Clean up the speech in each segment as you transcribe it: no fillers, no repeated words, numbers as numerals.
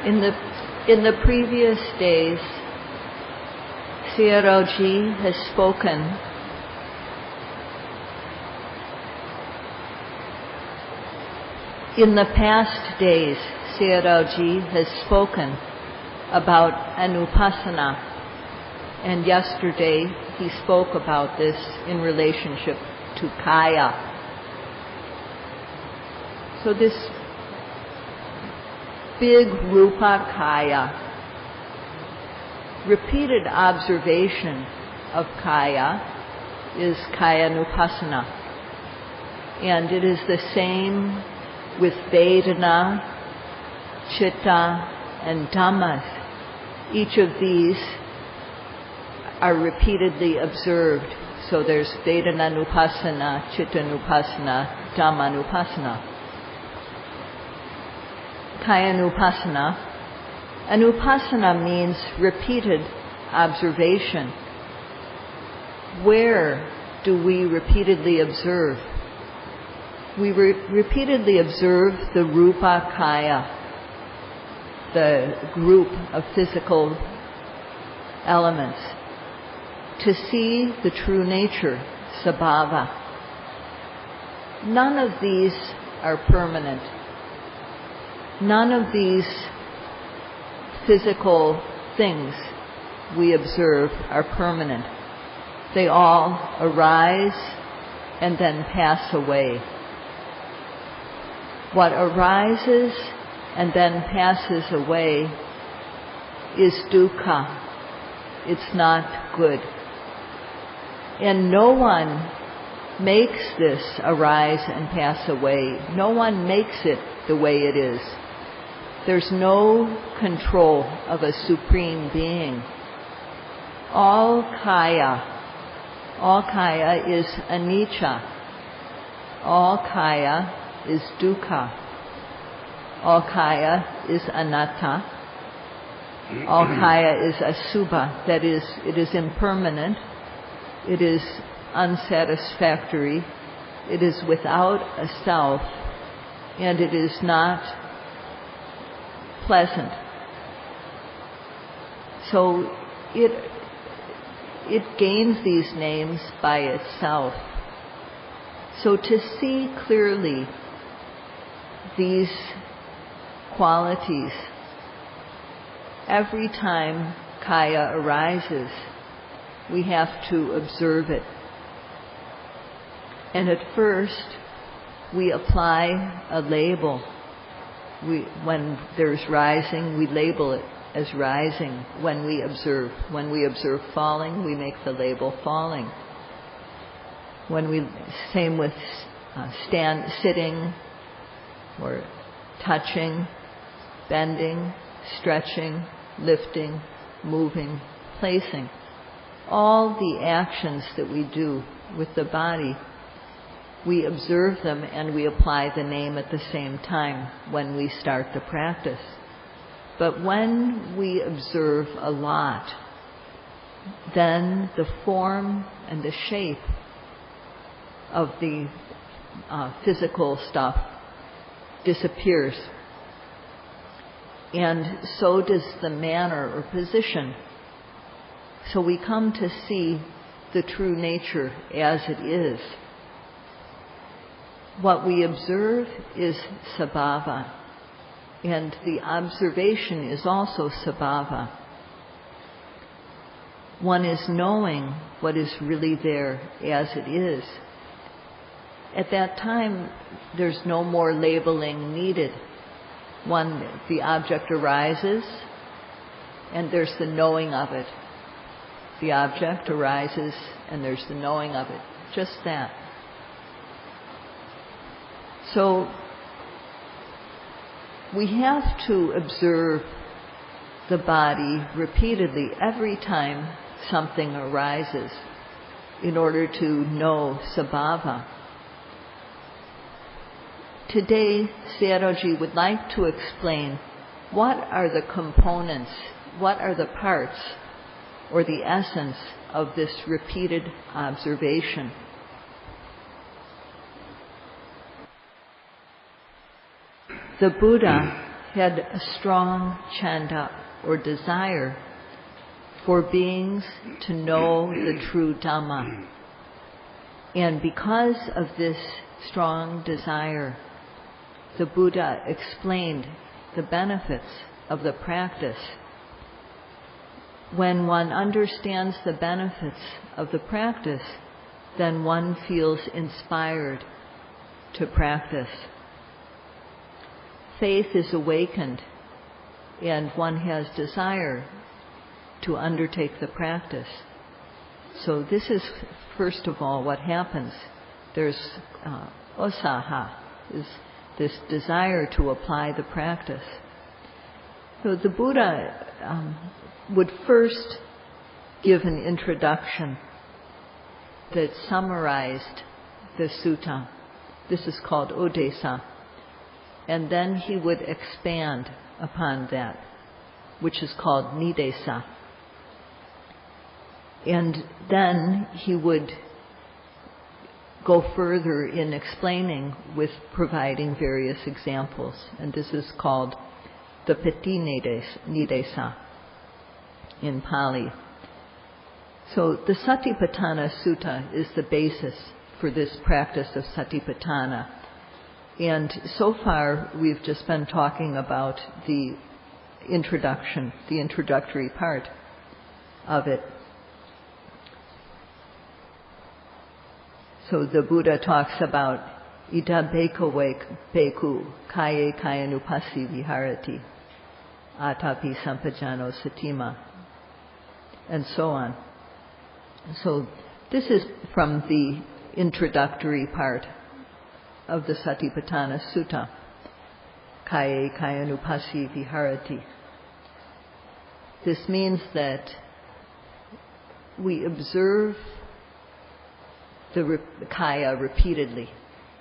In the previous days, Sayadaw has spoken in the past days, Sayadaw has spoken about Anupassana, and yesterday he spoke about this in relationship to Kaya. So this big Rupa Kaya, repeated observation of Kaya is Kaya Anupassana. And it is the same with Vedana, Chitta, and Dhammas. Each of these are repeatedly observed. So there's Vedana Anupassana, Chitta Anupassana, Dhamma Anupassana. Kaya Anupassana. Anupassana means repeated observation. Where do we repeatedly observe? We repeatedly observe the Rupa Kaya, the group of physical elements, to see the true nature, sabhava. None of these are permanent. None of these physical things we observe are permanent. They all arise and then pass away. What arises and then passes away is dukkha. It's not good. And no one makes this arise and pass away. No one makes it the way it is. There's no control of a supreme being. All kaya is anicca. All kaya is dukkha. All kaya is anatta. All kaya is asubha. That is, it is impermanent. It is unsatisfactory. It is without a self. And it is not pleasant. So it gains these names by itself. So to see clearly these qualities, every time kaya arises, we have to observe it. And at first, we apply a label. When there's rising, we label it as rising. When we observe falling, we make the label falling. Same with sitting, or touching, bending, stretching, lifting, moving, placing. All the actions that we do with the body, we observe them and we apply the name at the same time when we start the practice. But when we observe a lot, then the form and the shape of the physical stuff disappears. And so does the manner or position. So we come to see the true nature as it is. What we observe is sabhava, and the observation is also sabhava. One is knowing what is really there as it is. At that time, there's no more labeling needed. The object arises, and there's the knowing of it. The object arises, and there's the knowing of it. Just that. So, we have to observe the body repeatedly every time something arises in order to know sabhava. Today, Sayadaw would like to explain what are the components, what are the parts, or the essence of this repeated observation. The Buddha had a strong chanda or desire for beings to know the true Dhamma. And because of this strong desire, the Buddha explained the benefits of the practice. When one understands the benefits of the practice, then one feels inspired to practice. Faith is awakened, and one has desire to undertake the practice. So this is, first of all, what happens. There's osaha, is this desire to apply the practice. So the Buddha would first give an introduction that summarized the sutta. This is called Odesa. And then he would expand upon that, which is called Nidesa. And then he would go further in explaining with providing various examples. And this is called the Piti Nidesa in Pali. So the Satipatthana Sutta is the basis for this practice of Satipatthana. And so far we've just been talking about the introduction, the introductory part of it. So the Buddha talks about Ida Bhekkhave Bhikkhu Kaye Kayanupassi Viharati Atapi Sampajano Satima, and so on. So this is from the introductory part of the Satipatthana Sutta, Kaye Kayanupassi Viharati. This means that we observe the kaya repeatedly.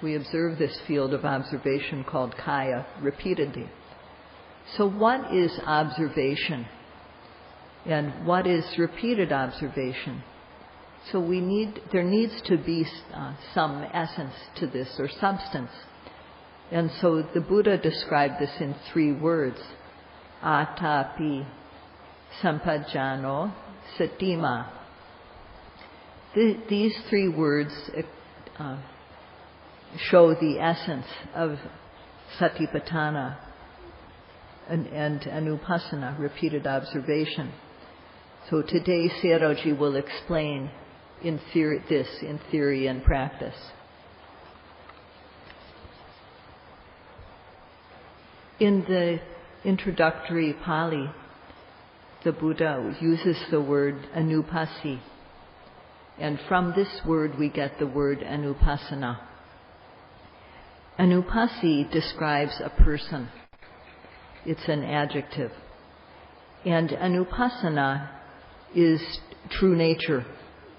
We observe this field of observation called kaya repeatedly. So what is observation? And what is repeated observation? So there needs to be some essence to this, or substance. And so the Buddha described this in 3 words: atapi, sampajano, satima. These 3 words show the essence of Satipatthana and Anupassana, repeated observation. So today Sayadaw will explain in theory and practice. In the introductory Pali, the Buddha uses the word Anupassi, and from this word we get the word Anupassana. Anupassi describes a person. It's an adjective. And Anupassana is true nature.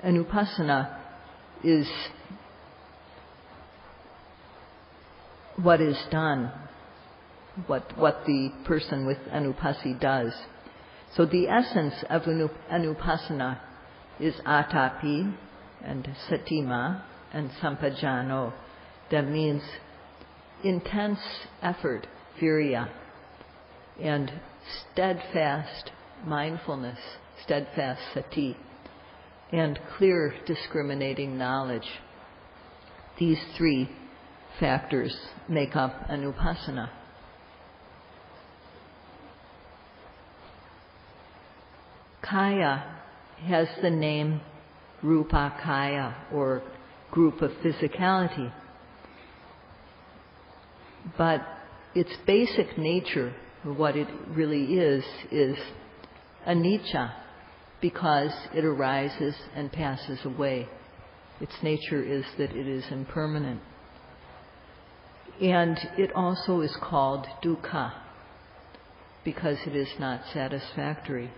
Anupassana is what is done, what the person with Anupassi does. So the essence of Anupassana is atapi and satima and sampajano. That means intense effort, virya, and steadfast mindfulness, steadfast sati, and clear discriminating knowledge. These 3 factors make up Anupassana. Kaya has the name Rupa Kaya, or group of physicality. But its basic nature, what it really is anicca, because it arises and passes away. Its nature is that it is impermanent. And it also is called dukkha, because it is not satisfactory.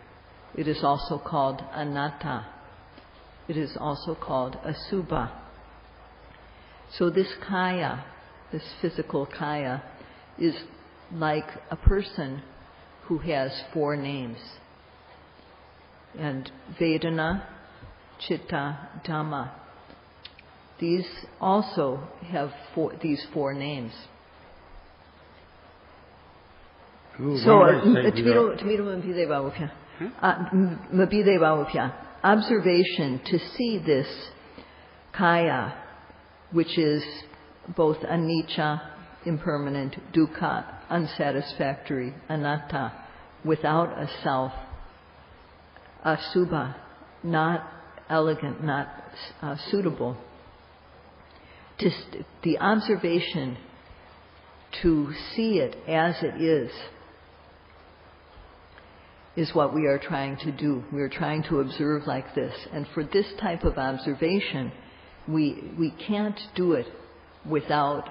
It is also called anatta. It is also called asubha. So this kaya, this physical kaya, is like a person who has 4 names. And Vedana, Chitta, Dhamma, these also have these 4 names. observation to see this kaya, which is both anicca, impermanent, dukkha, unsatisfactory, anatta, without a self, asubha, not elegant, not suitable. The observation to see it as it is what we are trying to do. We are trying to observe like this. And for this type of observation, we can't do it without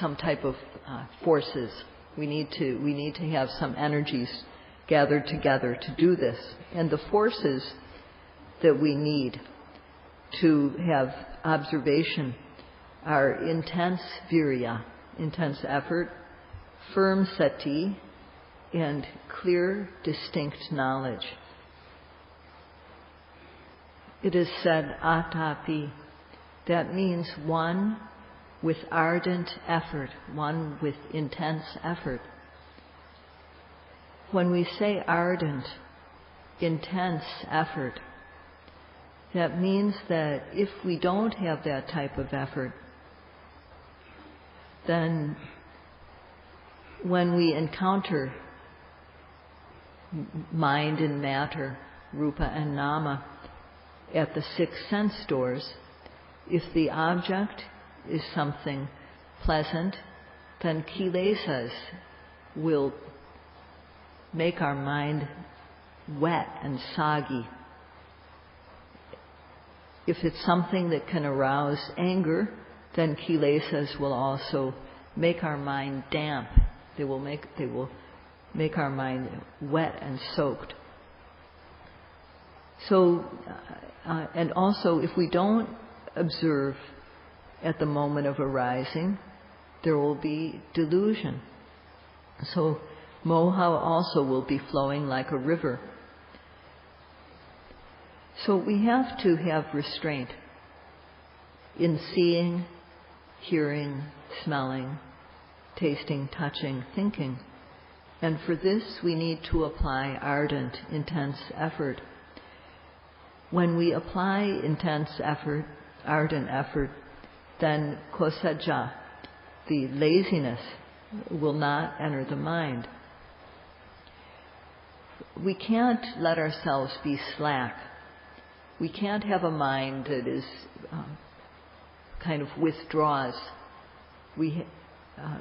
some type of forces. We need to have some energies gathered together to do this. And the forces that we need to have observation are intense virya, intense effort, firm sati, and clear, distinct knowledge. It is said atapi. That means one with ardent effort, one with intense effort. When we say ardent, intense effort, that means that if we don't have that type of effort, then when we encounter mind and matter, rupa and nama, at the 6 sense doors, if the object is something pleasant, then kilesas will make our mind wet and soggy. If it's something that can arouse anger, then kilesas will also make our mind damp. They will make our mind wet and soaked. So, and also if we don't observe at the moment of arising, there will be delusion. So moha also will be flowing like a river. So we have to have restraint in seeing, hearing, smelling, tasting, touching, thinking. And for this we need to apply ardent, intense effort. When we apply intense effort, ardent effort, then kosaja, the laziness, will not enter the mind. We can't let ourselves be slack. We can't have a mind that is kind of withdraws.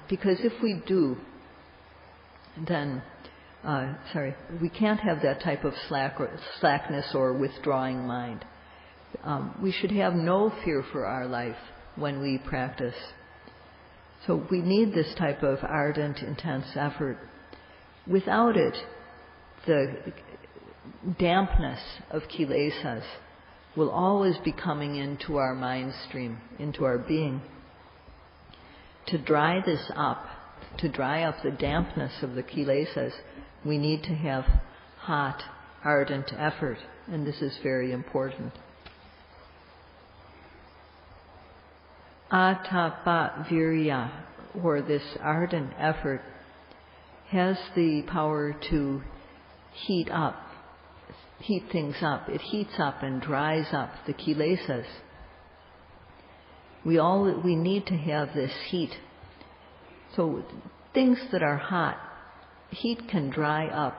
Because if we do, then we can't have that type of slackness or withdrawing mind. We should have no fear for our life when we practice. So we need this type of ardent, intense effort. Without it, the dampness of kilesas will always be coming into our mind stream, into our being. To dry this up, to dry up the dampness of the kilesas, we need to have hot, ardent effort, and this is very important. Atapa virya, or this ardent effort, has the power to heat things up. It heats up and dries up the kilesas. We need to have this heat. So things that are hot, heat can dry up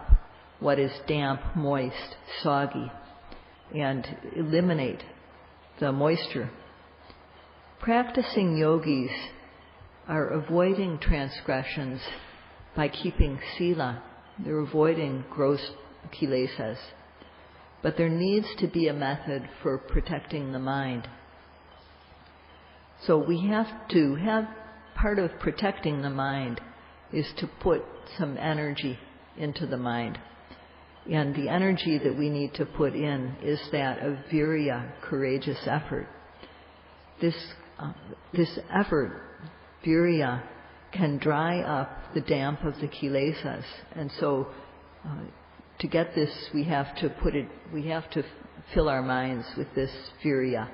what is damp, moist, soggy, and eliminate the moisture. Practicing yogis are avoiding transgressions by keeping sila. They're avoiding gross kilesas. But there needs to be a method for protecting the mind. So we have to have part of protecting the mind is to put some energy into the mind. And the energy that we need to put in is that of virya, courageous effort. This effort, virya, can dry up the damp of the kilesas. And so to get this, we have to fill our minds with this virya.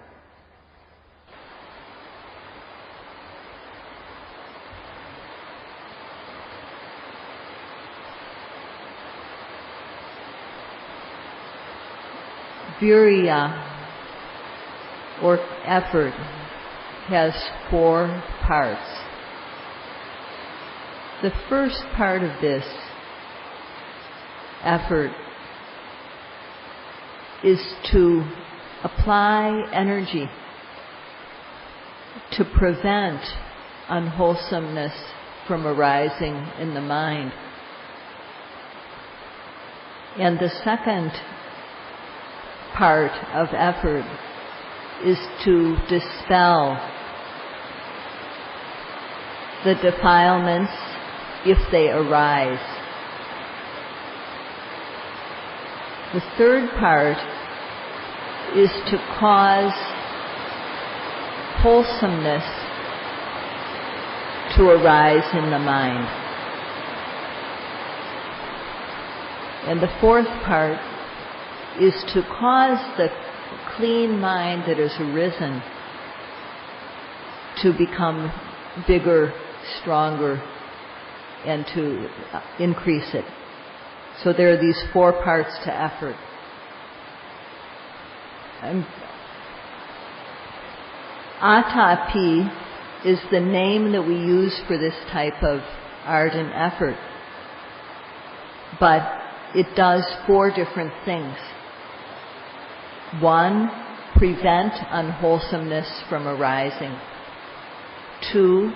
virya, or effort, has 4 parts. The first part of this effort is to apply energy to prevent unwholesomeness from arising in the mind. And the second part of effort is to dispel the defilements if they arise. The third part is to cause wholesomeness to arise in the mind. And the fourth part is to cause the clean mind that has arisen to become bigger, stronger, and to increase it. So there are these 4 parts to effort. Atapi is the name that we use for this type of ardent effort. But it does 4 different things. 1, prevent unwholesomeness from arising. 2,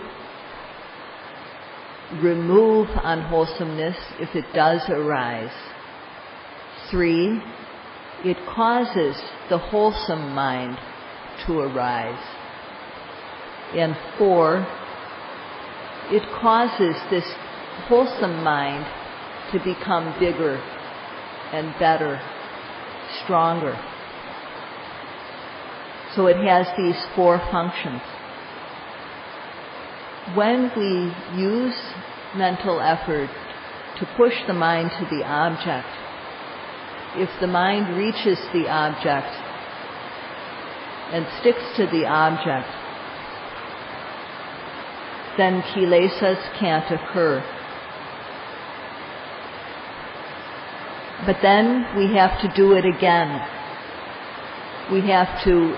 remove unwholesomeness if it does arise. 3, it causes the wholesome mind to arise. And 4, it causes this wholesome mind to become bigger and better, stronger. So it has these 4 functions. When we use mental effort to push the mind to the object, if the mind reaches the object and sticks to the object, then kilesas can't occur. But then we have to do it again. We have to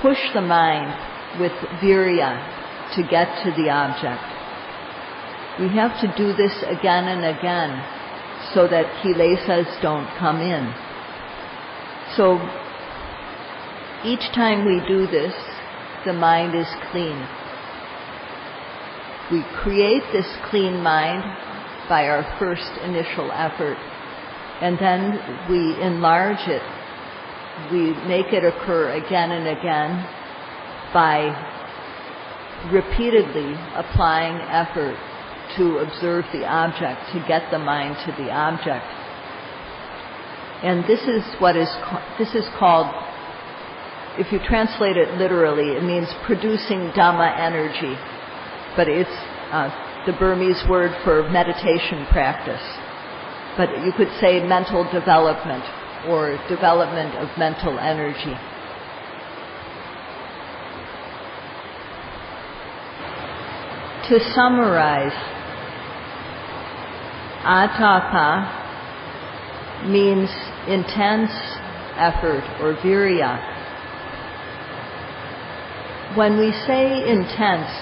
push the mind with virya to get to the object. We have to do this again and again so that kilesas don't come in. So each time we do this, the mind is clean. We create this clean mind by our first initial effort, and then we enlarge it. We make it occur again and again by repeatedly applying effort to observe the object, to get the mind to the object. And this is called, if you translate it literally, it means producing Dhamma energy. But it's the Burmese word for meditation practice. But you could say mental development or development of mental energy. To summarize, atapa means intense effort or virya. When we say intense,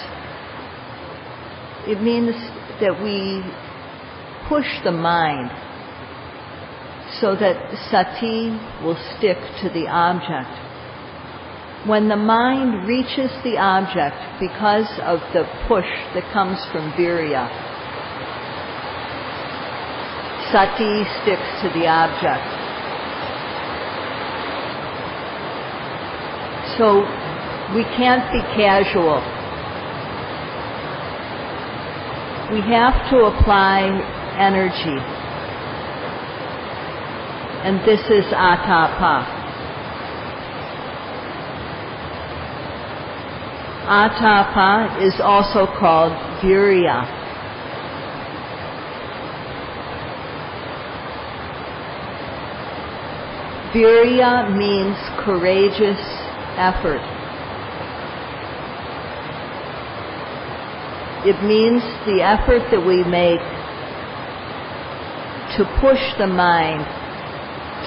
it means that we push the mind so that sati will stick to the object. When the mind reaches the object because of the push that comes from virya, sati sticks to the object. So we can't be casual. We have to apply energy. And this is atapa. Atapa is also called virya. Virya means courageous effort. It means the effort that we make to push the mind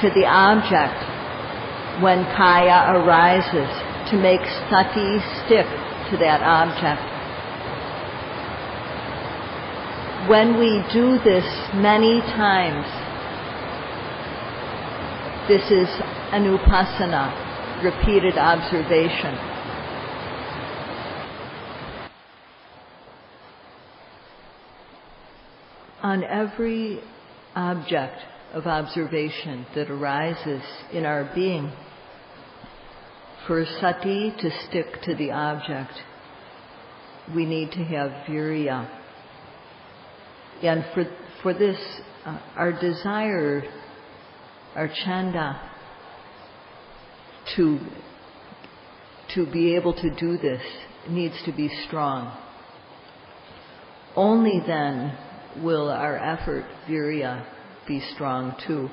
to the object when kaya arises, to make sati stick to that object. When we do this many times, this is Anupassana, repeated observation. On every object of observation that arises in our being, for sati to stick to the object, we need to have virya. And for this, our desire, our chanda, to be able to do this needs to be strong. Only then will our effort, virya, be strong too.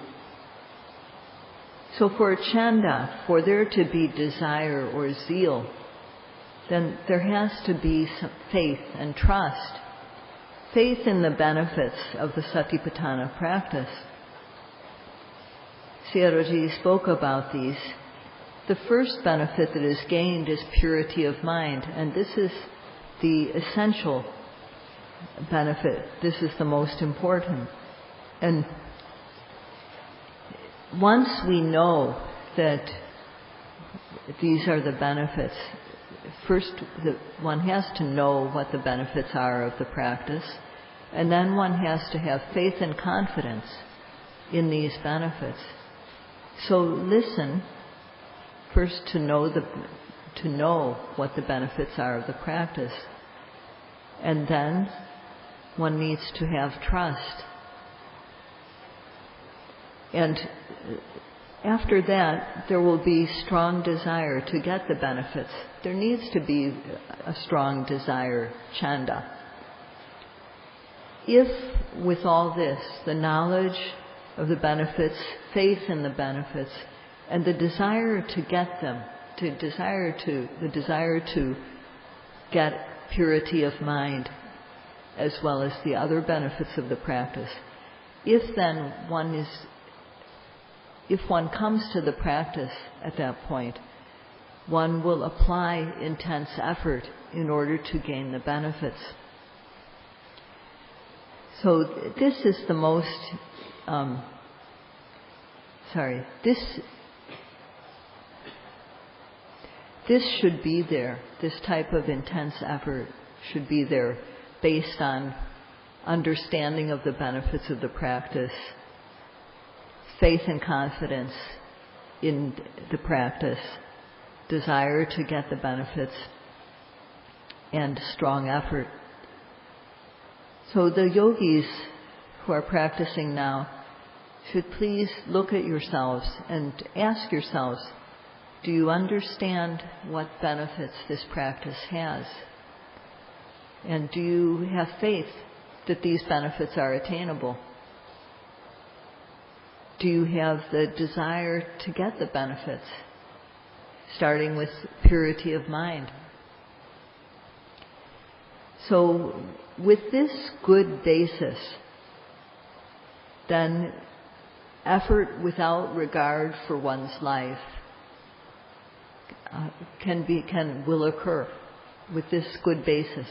So for chanda, for there to be desire or zeal, then there has to be some faith and trust. Faith in the benefits of the Satipatthana practice. Sayadaw spoke about these. The first benefit that is gained is purity of mind, and this is the essential benefit. This is the most important. And once we know that these are the benefits, first one has to know what the benefits are of the practice, and then one has to have faith and confidence in these benefits. So listen first to know what the benefits are of the practice, and then one needs to have trust. And after that, there will be strong desire to get the benefits. There needs to be a strong desire, chanda. If with all this, the knowledge of the benefits, faith in the benefits, and the desire to get them, the desire to get purity of mind, as well as the other benefits of the practice, if one comes to the practice at that point, one will apply intense effort in order to gain the benefits. So this is the most, this should be there. This type of intense effort should be there based on understanding of the benefits of the practice, faith and confidence in the practice, desire to get the benefits, and strong effort. So the yogis who are practicing now should please look at yourselves and ask yourselves, do you understand what benefits this practice has? And do you have faith that these benefits are attainable? Do you have the desire to get the benefits, starting with purity of mind? So with this good basis, then effort without regard for one's life will occur with this good basis.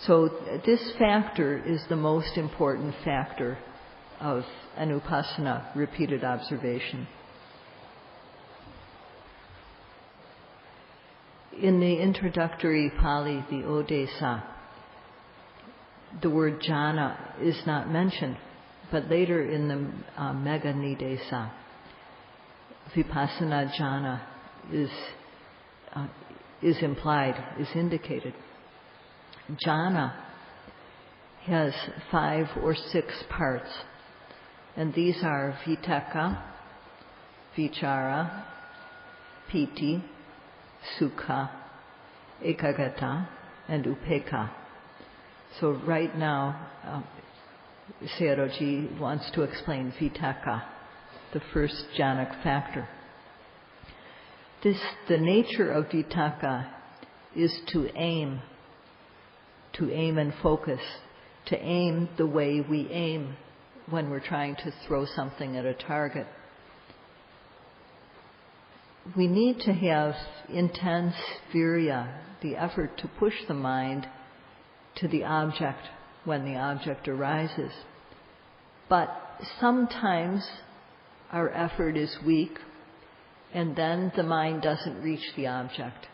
So this factor is the most important factor of Anupassana, repeated observation. In the introductory Pali, the Odesa, the word jhana is not mentioned, but later in the Mega Nidesa, Vipassana jhana is implied, is indicated. Jhana has 5 or 6 parts, and these are vitakka, vichara, piti, sukha, ekagata, and upekkha. So right now, Sayadaw wants to explain vitakka, the first jhanic factor. The nature of vitakka is to aim and focus, to aim the way we aim when we're trying to throw something at a target. we need to have intense virya, the effort to push the mind to the object when the object arises. But sometimes our effort is weak, and then the mind doesn't reach the object.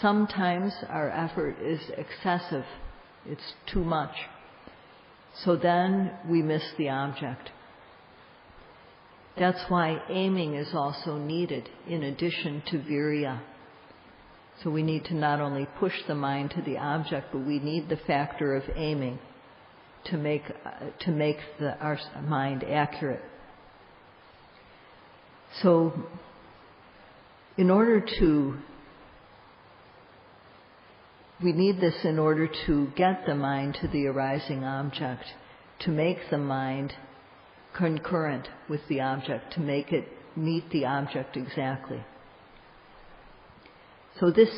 Sometimes our effort is excessive, it's too much. So then we miss the object. That's why aiming is also needed in addition to virya. So we need to not only push the mind to the object, but we need the factor of aiming to make our mind accurate. So we need this in order to get the mind to the arising object, to make the mind concurrent with the object, to make it meet the object exactly. So this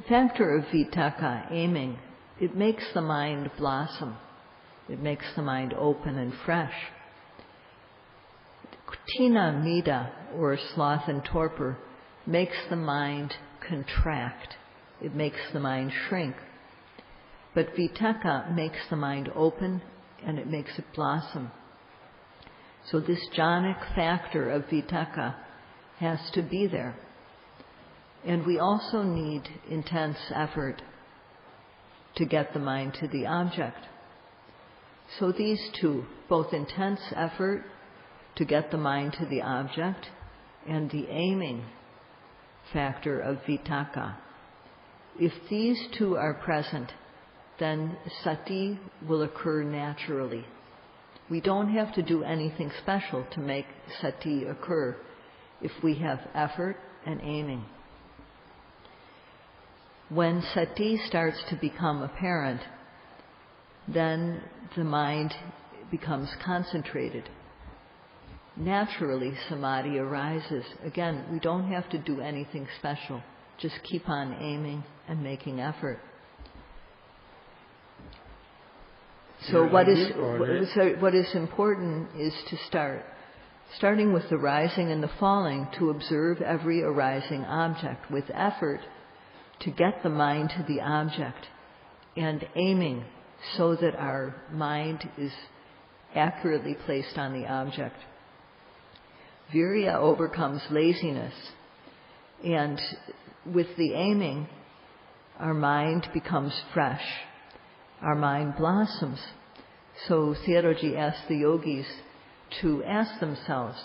factor of vitakka, aiming, it makes the mind blossom. It makes the mind open and fresh. Tina mida, or sloth and torpor, makes the mind contract. It makes the mind shrink. But vitakka makes the mind open and it makes it blossom. So this jhanic factor of vitakka has to be there. And we also need intense effort to get the mind to the object. So these two, both intense effort to get the mind to the object and the aiming factor of vitakka, if these two are present, then sati will occur naturally. We don't have to do anything special to make sati occur if we have effort and aiming. When sati starts to become apparent, then the mind becomes concentrated. Naturally, samadhi arises. Again, we don't have to do anything special. Just keep on aiming and making effort. So what is important is to starting with the rising and the falling, to observe every arising object with effort to get the mind to the object, and aiming so that our mind is accurately placed on the object. Virya overcomes laziness, and with the aiming, our mind becomes fresh. Our mind blossoms. So Sayadaw asked the yogis to ask themselves,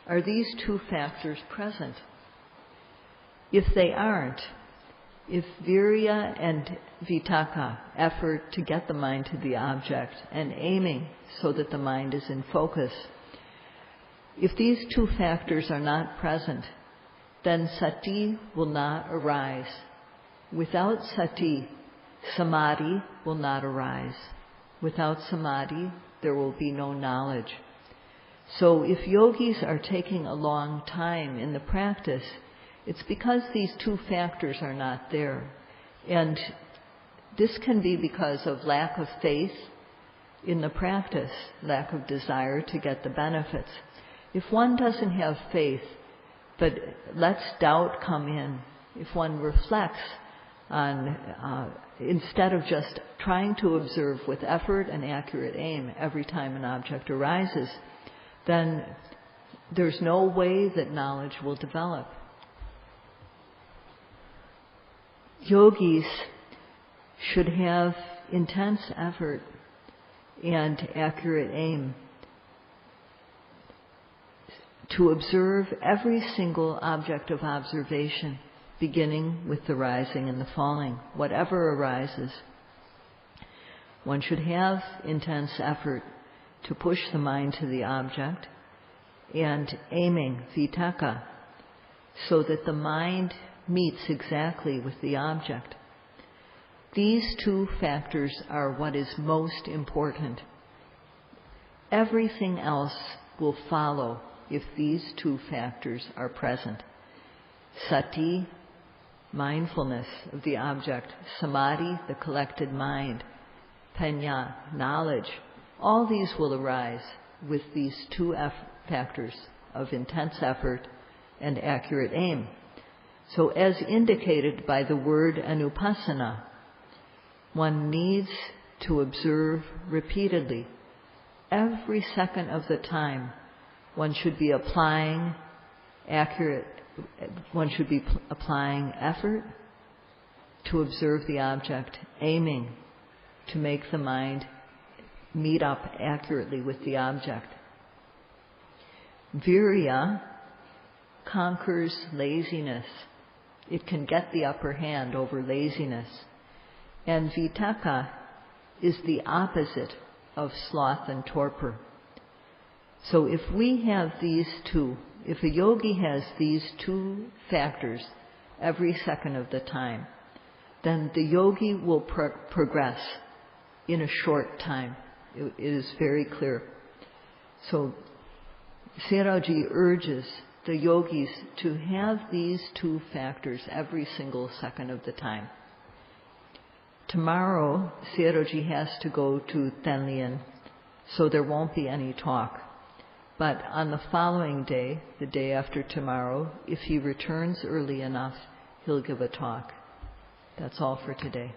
are these two factors present? If they aren't, if virya and vitakka, effort to get the mind to the object, and aiming so that the mind is in focus, if these two factors are not present, then sati will not arise. Without sati, samadhi will not arise. Without samadhi, there will be no knowledge. So if yogis are taking a long time in the practice, it's because these two factors are not there. And this can be because of lack of faith in the practice, lack of desire to get the benefits. If one doesn't have faith, but lets doubt come in, if one reflects on, instead of just trying to observe with effort and accurate aim every time an object arises, then there's no way that knowledge will develop. Yogis should have intense effort and accurate aim to observe every single object of observation, beginning with the rising and the falling, whatever arises. One should have intense effort to push the mind to the object and aiming, vitakka, so that the mind meets exactly with the object. These two factors are what is most important. Everything else will follow if these two factors are present. Sati, mindfulness of the object. Samadhi, the collected mind. Panya, knowledge. All these will arise with these two factors of intense effort and accurate aim. So as indicated by the word Anupassana, one needs to observe repeatedly. Every second of the time, one should be applying effort to observe the object, aiming to make the mind meet up accurately with the object. Virya conquers laziness. It can get the upper hand over laziness. And vitakka is the opposite of sloth and torpor. So if we have these two, if a yogi has these two factors every second of the time, then the yogi will progress in a short time. It is very clear. So Sayadaw urges the yogis to have these two factors every single second of the time. Tomorrow, Sayadaw has to go to Tenlian, so there won't be any talk. But on the following day, the day after tomorrow, if he returns early enough, he'll give a talk. That's all for today.